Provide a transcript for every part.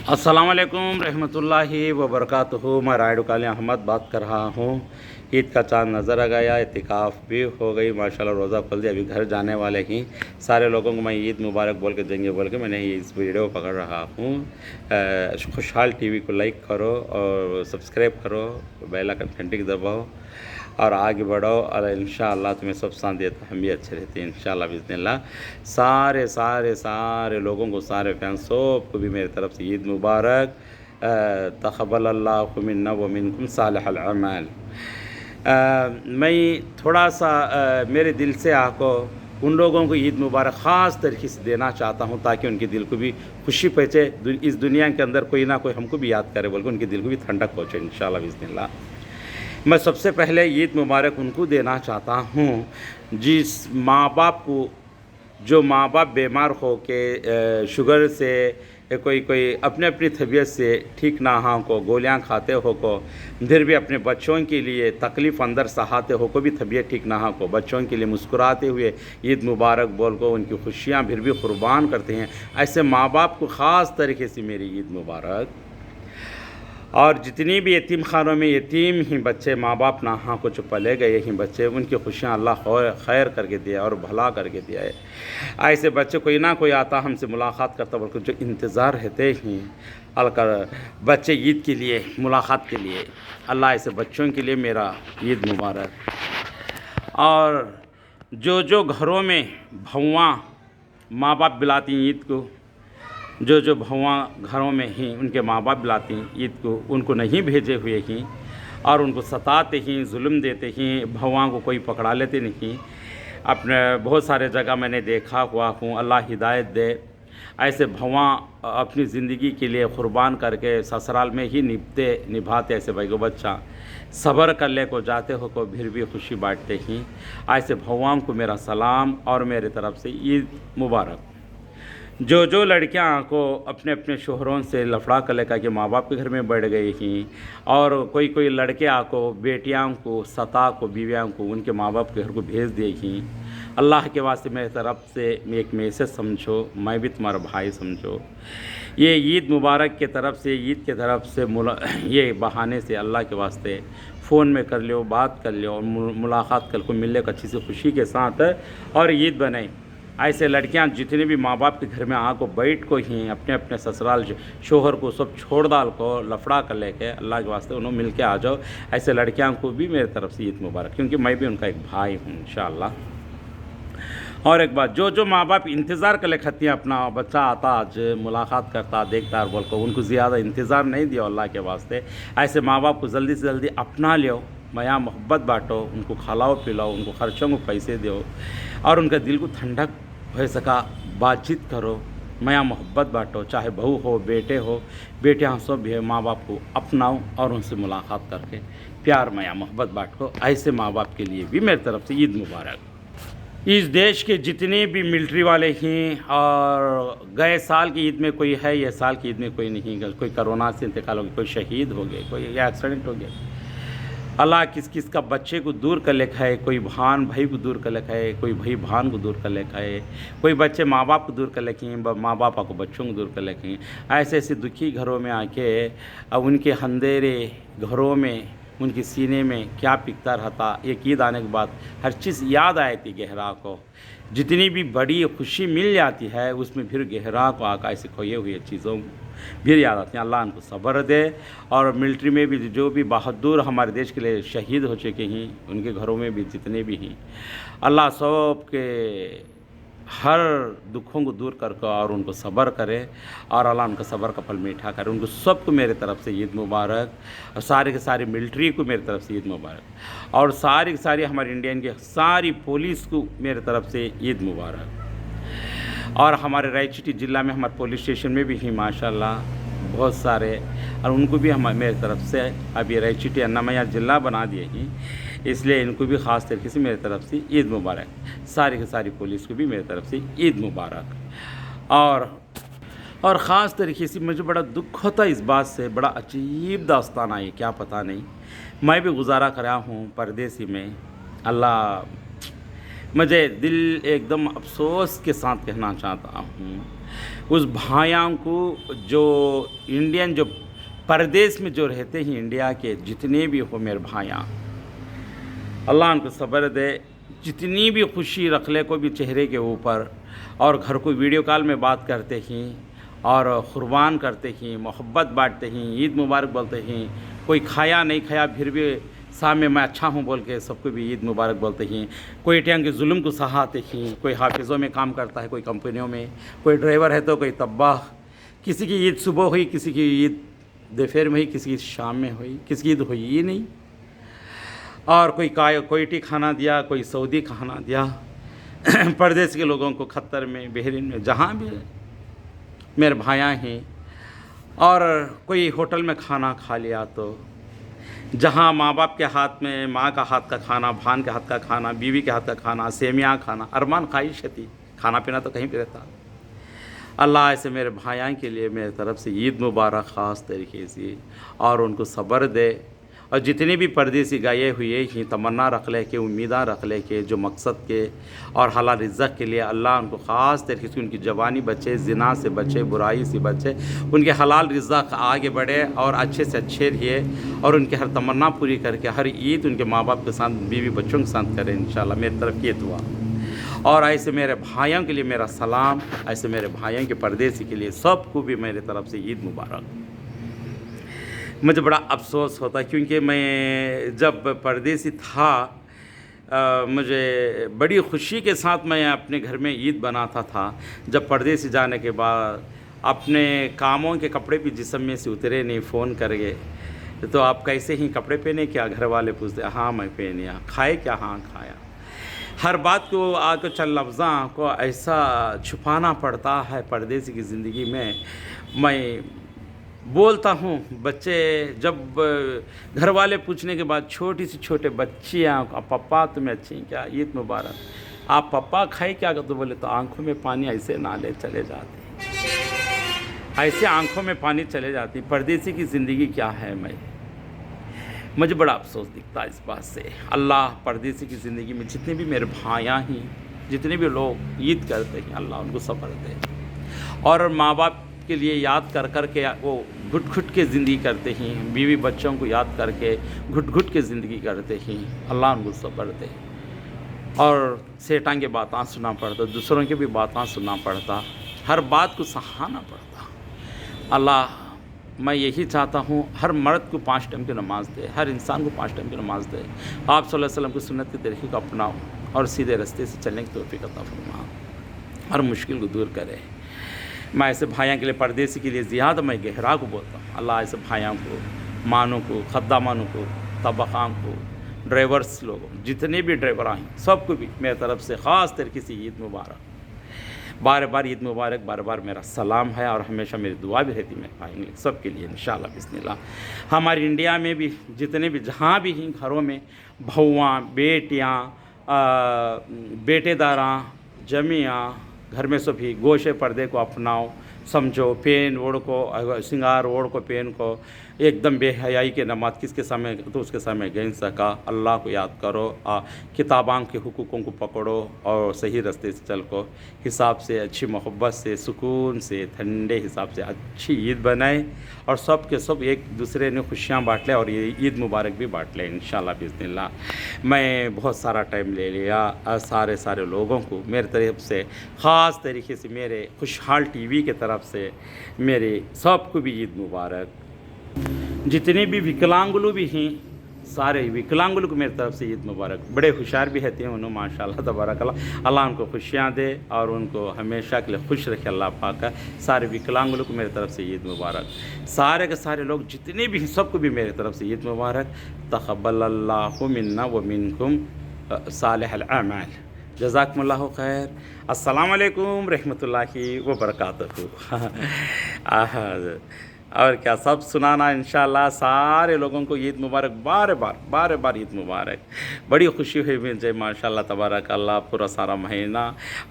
अस्सलाम वालेकुम रहमतुल्लाहि व बरकातुहू। मैं रायडू काली अहमद बात कर रहा हूँ। ईद का चाँद नज़र आ गया, इतिकाफ़ भी हो गई माशाल्लाह, रोज़ा खुल दिया, अभी घर जाने वाले ही सारे लोगों को मैं ईद मुबारक बोल के देंगे बोल के मैंने इस वीडियो पकड़ रहा हूँ। खुशहाल टीवी को लाइक करो और सब्सक्राइब करो, बेल आइकन घंटी दबाओ और आगे बढ़ो और इंशाअल्लाह तुम्हें सब साथ देता, हम भी अच्छे रहते हैं इंशाअल्लाह बिस्मिल्लाह। सारे सारे सारे लोगों को, सारे फैन सबको भी मेरी तरफ से ईद मुबारक। तक़ब्बलल्लाहु मिन्ना व मिनकुम सालिहल अमाल। मैं थोड़ा सा मेरे दिल से आपको उन लोगों को ईद मुबारक ख़ास तरीके से देना चाहता हूँ ताकि उनके दिल को भी खुशी पहुँचे, इस दुनिया के अंदर कोई ना कोई हमको भी याद करे बोल के उनके दिल को भी ठंडक पहुँचे इंशाअल्लाह बिस्मिल्लाह। मैं सबसे पहले ईद मुबारक उनको देना चाहता हूँ जिस माँ बाप को, जो माँ बाप बीमार हो के शुगर से कोई अपने अपनी तबीयत से ठीक ना हो को गोलियां खाते हो को, फिर भी अपने बच्चों के लिए तकलीफ़ अंदर सहाते हो को भी तबीयत ठीक ना हो को बच्चों के लिए मुस्कुराते हुए ईद मुबारक बोल को उनकी खुशियाँ फिर भी कुर्बान करते हैं, ऐसे माँ बाप को ख़ास तरीके से मेरी ईद मुबारक। और जितनी भी यतीम खानों में यतीम ही बच्चे माँ बाप ना हाँ कुछ पले गए ही बच्चे, उनकी खुशियाँ अल्लाह खैर करके दिया और भला करके दिया है। ऐसे बच्चे कोई ना कोई आता हमसे मुलाकात करता बल्कि जो इंतज़ार रहते हैं अलकर बच्चे ईद के लिए, मुलाकात के लिए, अल्लाह ऐसे बच्चों के लिए मेरा ईद मुबारक। और जो घरों में भौवा माँ बाप बुलाती हैं ईद को, जो भौवा घरों में ही उनके माँ बाप बुलाती हैं ईद को, उनको नहीं भेजे हुए ही और उनको सताते ही, जुल्म देते ही, भौवा को कोई पकड़ा लेते नहीं, अपने बहुत सारे जगह मैंने देखा हुआ हूँ। अल्लाह हिदायत दे। ऐसे भौवा अपनी ज़िंदगी के लिए क़ुरबान करके ससुराल में ही निभाते ऐसे भाई को बच्चा सब्र कर ले को जाते हो को फिर भी खुशी बांटते ही, ऐसे भौवाओं को मेरा सलाम और मेरे तरफ़ से ईद मुबारक। जो लड़कियां को अपने अपने शोहरों से लफड़ा कर लेकर के माँ बाप के घर में बढ़ गई थी और कोई लड़के आको बेटियां को सता को बीवियां को उनके माँ बाप के घर को भेज दिए थी, अल्लाह के वास्ते मेरी तरफ से एक मैसेज समझो, मैं भी तुम्हारा भाई समझो। ये ईद मुबारक के तरफ से, ईद के तरफ से ये बहाने से अल्लाह के वास्ते फ़ोन में कर लो, बात कर लो और मुलाकात कल को मिलने को अच्छी सी खुशी के साथ और ईद बनाई। ऐसे लड़कियां जितने भी माँ बाप के घर में आको बैठ को ही अपने अपने ससुराल शोहर को सब छोड़ डाल को लफड़ा कर लेके अल्लाह के वास्ते उन्होंने मिल के आ जाओ, ऐसे लड़कियां को भी मेरी तरफ से ईद मुबारक, क्योंकि मैं भी उनका एक भाई हूँ इंशाअल्लाह। और एक बात, जो माँ बाप इंतज़ार कर ले खाती हैं अपना बच्चा आता आज मुलाकात करता देखता बोल को, उनको ज़्यादा इंतज़ार नहीं दिया अल्लाह के वास्ते। ऐसे माँ बाप को जल्दी से जल्दी अपना लो, माया मोहब्बत बाँटो, उनको खिलाओ पिलाओ, उनको खर्चों को पैसे दो और उनका दिल को ठंडक हो सका बातचीत करो, माया मोहब्बत बाँटो, चाहे बहू हो बेटे हो बेटियाँ सब भी है, माँ बाप को अपनाओ और उनसे मुलाकात करके प्यार माया मोहब्बत बाँटो। ऐसे माँ बाप के लिए भी मेरी तरफ से ईद मुबारक। इस देश के जितने भी मिलिट्री वाले हैं और गए साल की ईद में कोई है, ये साल की ईद में कोई नहीं, कोई कोरोना से इंतकाल हो गया, कोई शहीद हो गए, कोई एक्सीडेंट हो गया, अल्लाह किस का बच्चे को दूर कर ले खाए, कोई भान भाई को दूर कर ले खाए, कोई भाई भान को दूर कर ले खाए, कोई बच्चे माँ बाप को दूर कर ले खाए, माँ बाप को बच्चों को दूर कर ले खाए। ऐसे दुखी घरों में आके अब उनके अंधेरे घरों में उनके सीने में क्या पिकता रहता, एक ईद आने के बाद हर चीज़ याद आई थी गहरा को, जितनी भी बड़ी खुशी मिल जाती है उसमें फिर गहरा को आका ऐसे खोए हुए चीज़ों फिर याद आती हैं। अल्लाह उनको सब्र दे। और मिलिट्री में भी जो भी बहादुर हमारे देश के लिए शहीद हो चुके हैं, उनके घरों में भी जितने भी हैं, अल्लाह सब के हर दुखों को दूर करके और उनको सब्र करे और अल्लाह उनका सब्र का फल मीठा करे। उनको सबको मेरे तरफ से ईद मुबारक और सारे के सारे मिलिट्री को मेरी तरफ से ईद मुबारक और सारी की सारी हमारे इंडियन के सारी पुलिस को मेरे तरफ से ईद मुबारक। और हमारे रायचूटी ज़िला में हमारे पुलिस स्टेशन में भी हैं माशाल्लाह बहुत सारे, और उनको भी हम मेरी तरफ से अभी रायचूटी अन्नामैया ज़िला बना दिए हैं, इसलिए इनको भी ख़ास तरीके से मेरी तरफ से ईद मुबारक। सारी की सारी पुलिस को भी मेरी तरफ से ईद मुबारक। और ख़ास तरीके से मुझे बड़ा दुख होता है इस बात से, बड़ा अजीब दास्तान आई क्या पता नहीं, मैं भी गुजारा करा हूँ परदेसी में। अल्लाह मुझे दिल एकदम अफसोस के साथ कहना चाहता हूँ उस भाइयों को जो इंडियन जो परदेश में जो रहते हैं इंडिया के जितने भी हो मेरे भाइयाँ, अल्लाह उनको सब्र दे, जितनी भी खुशी रख ले कोई भी चेहरे के ऊपर, और घर को वीडियो कॉल में बात करते हैं और कुर्बान करते हैं, मोहब्बत बांटते हैं, ईद मुबारक बोलते हैं। कोई खाया नहीं खाया फिर भी सामने मैं अच्छा हूँ बोल के सबको भी ईद मुबारक बोलते हैं। कोई टैंक के जुल्म को सहाते हैं, कोई हाफिज़ों में काम करता है, कोई कंपनियों में, कोई ड्राइवर है तो कोई तब्बाह। किसी की ईद सुबह हुई, किसी की ईद दोपहर में हुई, किसी की शाम में हुई, किसी की ईद हुई ही नहीं। और कोई टी खाना दिया, कोई सऊदी खाना दिया। परदेश के लोगों को खत्तर में, बहरीन में, जहाँ भी मेरे भाइयाँ हैं। और कोई होटल में खाना खा लिया तो जहाँ माँ बाप के हाथ में माँ का हाथ का खाना, भान के हाथ का खाना, बीवी के हाथ का खाना, सेमियाँ खाना, अरमान ख्वाहिश थी, खाना पीना तो कहीं भी रहता। अल्लाह ऐसे मेरे भाइयों के लिए मेरी तरफ से ईद मुबारक ख़ास तरीके से, और उनको सब्र दे। और जितने भी परदेसी गए हुए ही तमन्ना रख ले के, उम्मीदां रख ले के, जो मकसद के और हलाल रिज़्क़ के लिए, अल्लाह उनको ख़ास तरीके से उनकी जवानी बचे, ज़िना से बचे, बुराई से बचे, उनके हलाल रिज़्क़ आगे बढ़े और अच्छे से अच्छे रहिए, और उनकी हर तमन्ना पूरी करके हर ईद उनके माँ बाप के साथ, बीवी बच्चों के साथ करें इंशाल्लाह। मेरी तरफ ये दुआ। और ऐसे मेरे भाइयों के लिए मेरा सलाम, ऐसे मेरे भाइयों के परदेसी के लिए सबको भी मेरे तरफ से ईद मुबारक। मुझे बड़ा अफसोस होता क्योंकि मैं जब परदेसी था मुझे बड़ी खुशी के साथ मैं अपने घर में ईद बनाता था। जब परदेसी जाने के बाद अपने कामों के कपड़े भी जिस्म में से उतरे नहीं, फ़ोन कर गए तो आप कैसे ही कपड़े पहने क्या, घर वाले पूछते, हाँ मैं पहनिया, खाए क्या, हाँ खाया। हर बात को आकर चंद लफ्ज़ों को ऐसा छुपाना पड़ता है परदेसी की ज़िंदगी में। मैं बोलता हूँ, बच्चे जब घर वाले पूछने के बाद छोटी सी छोटे बच्चियाँ, पप्पा तुम्हें अच्छी क्या, ईद मुबारक, आप पप्पा खाए क्या, तो बोले तो आंखों में पानी ऐसे नाले चले जाते, ऐसे आंखों में पानी चले जाती। परदेसी की ज़िंदगी क्या है, मुझे बड़ा अफसोस दिखता है इस बात से। अल्लाह परदेसी की ज़िंदगी में जितने भी मेरे भाइयाँ हैं, जितने भी लोग ईद करते हैं, अल्लाह उनको सब्र दे। और माँ बाप के लिए याद कर कर के वो घुट घुट के ज़िंदगी करते हैं, बीवी बच्चों को याद करके घुट घुट के ज़िंदगी करते हैं, अल्लाह उनको सब्र दे। और सेठां की बातें सुनना पड़ता, दूसरों की भी बातें सुनना पड़ता, हर बात को सहाना पड़ता। अल्लाह मैं यही चाहता हूँ हर मर्द को 5 टाइम की नमाज़ दे, हर इंसान को 5 टाइम की नमाज़ दे, आप सल्लल्लाहु अलैहि वसल्लम की सुन्नत के तरीक़े को अपनाओ और सीधे रास्ते से चलने की तौफ़ीक़ अता फरमाओ, हर मुश्किल को दूर करे। मैं ऐसे भाइयों के लिए, परदेसी के लिए ज़्यादा मैं गहरा को बोलता हूँ। अल्लाह ऐसे भाइयों को, मानों को, खद्दामानों को, तबक़ां को, ड्राइवर्स लोगों, जितने भी ड्राइवर आए सबको भी मेरी तरफ से ख़ास तरीके से ईद मुबारक, बार बार ईद मुबारक, बार बार मेरा सलाम है। और हमेशा मेरी दुआ भी रहती मेरे भाई सब के लिए इंशाअल्लाह बिस्मिल्लाह। हमारे इंडिया में भी जितने भी जहाँ भी हैं घरों में बहुआँ, बेटियाँ, बेटेदाराँ, जमियाँ, घर में सभी गोशे पर्दे को अपनाओ, समझो, पेन ओढ़ को, सिंगार ओढ़ को, पेन को, एकदम बेहयाई के नमाज किसके समय तो उसके समय गिन सका। अल्लाह को याद करो, किताबां के हुकूकों को पकड़ो और सही रास्ते से चल को, हिसाब से, अच्छी मोहब्बत से, सुकून से, ठंडे हिसाब से अच्छी ईद बनाए और सब के सब एक दूसरे ने खुशियाँ बांट लें और ये ईद मुबारक भी बांट लें इंशाअल्लाह बिस्मिल्लाह। मैं बहुत सारा टाइम ले लिया, सारे लोगों को मेरे तरफ से ख़ास तरीके से, मेरे खुशहाल टीवी के तरफ से मेरे सबको भी ईद मुबारक। जितने भी विकलांगुलू भी हैं, सारे विकलांगुलू को मेरी तरफ से ईद मुबारक। बड़े होशियार भी रहते हैं उन्होंने माशाल्लाह तबारकल्लाह, अल्लाह उनको खुशियाँ दे और उनको हमेशा के लिए खुश रखे अल्लाह पाक का। सारे विकलांगुलू को मेरी तरफ से ईद मुबारक। सारे के सारे लोग जितने भी हैं सबको भी मेरी तरफ से ईद मुबारक। तक़ब्बलल्लाहु मिन्ना व मिनकुम सालिहल अमाल। जज़ाकुमुल्लाहु खैर। अस्सलाम वालेकुम रहमतुल्लाहि व बरकातहू। और क्या सब सुनाना इंशाअल्लाह। सारे लोगों को ईद मुबारक, बार बार ईद मुबारक। बड़ी खुशी हुई मुझे माशाअल्लाह तबारक अल्लाह पूरा सारा महीना।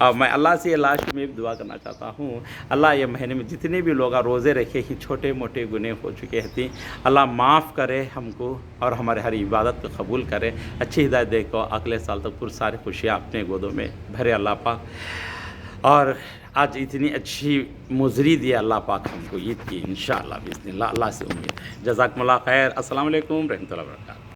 और मैं अल्लाह से लास्ट में भी दुआ करना चाहता हूँ, अल्लाह ये महीने में जितने भी लोग रोज़े रखे हैं, छोटे मोटे गुनाह हो चुके हैं, अल्लाह माफ़ करे हमको और हमारे हर इबादत को कबूल करे, अच्छी हिदायत दे को अगले साल तक पूरी सारी खुशियाँ अपने गोदों में भरे अल्लाह पाक। और آج اتنی اچھی مزری دی اللہ پاک ہم کو عید کی انشاءاللہ بإذن اللہ، اللہ سے امید ہے۔ جزاکم اللہ خیر، السلام علیکم رحمۃ اللہ وبرکاتہ۔